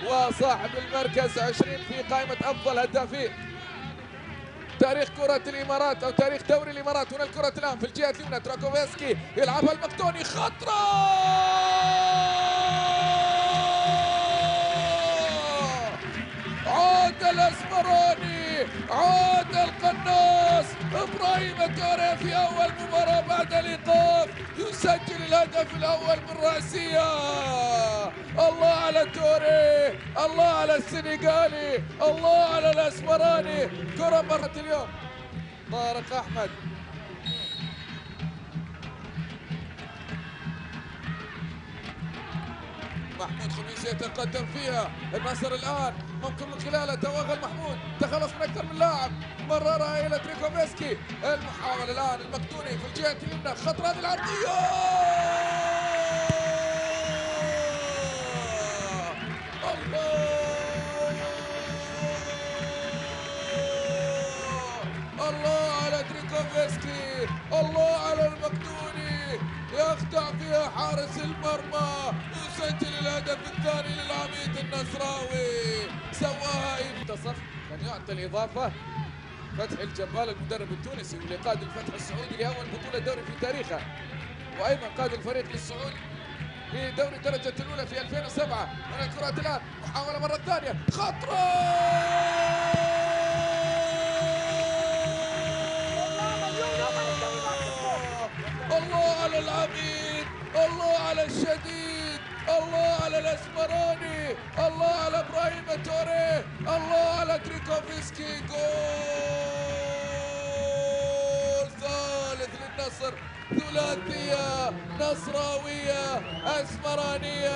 وصاحب المركز 20 في قائمة أفضل هدافين تاريخ كرة الإمارات أو تاريخ دوري الإمارات. هنا الكرة الآن في الجهة اليمنى، تراكوفسكي يلعبها المقدوني، خطرة عود الاسمراني، عود القناص ابراهيم توريه في اول مباراه بعد الايقاف يسجل الهدف الاول من راسيه. الله على توريه، الله على السنغالي، الله على الاسمراني. كره مرت اليوم طارق احمد، محمود خميس يتقدم فيها، النصر الان ممكن من خلالها توغل محمود، تخلص من اكثر من لاعب، مررها الى تريكوفسكي، المحاولة الان المقدوني في الجهة اليمنى، خطر هذه العرضية، الله على تريكوفسكي، الله على المقدوني، يخدع فيها حارس المرمى، يسجل الهدف الثاني للعميد النصراوي. سواها منتصف كان يعطي الإضافة فتحي الجبال المدرب التونسي واللي قاد الفتح السعودي لأول بطولة دوري في تاريخه، وأيضا قاد الفريق للسعودي لدوري الدرجة الأولى في 2007. من الكرات الآن محاولة مرة ثانية، خطرة الله على العميد، الله على الشديد، الله على الاسمراني، الله على ابراهيم توريه، الله على تريكوفسكي. جول ثالث للنصر، ثلاثية نصراوية اسمرانية.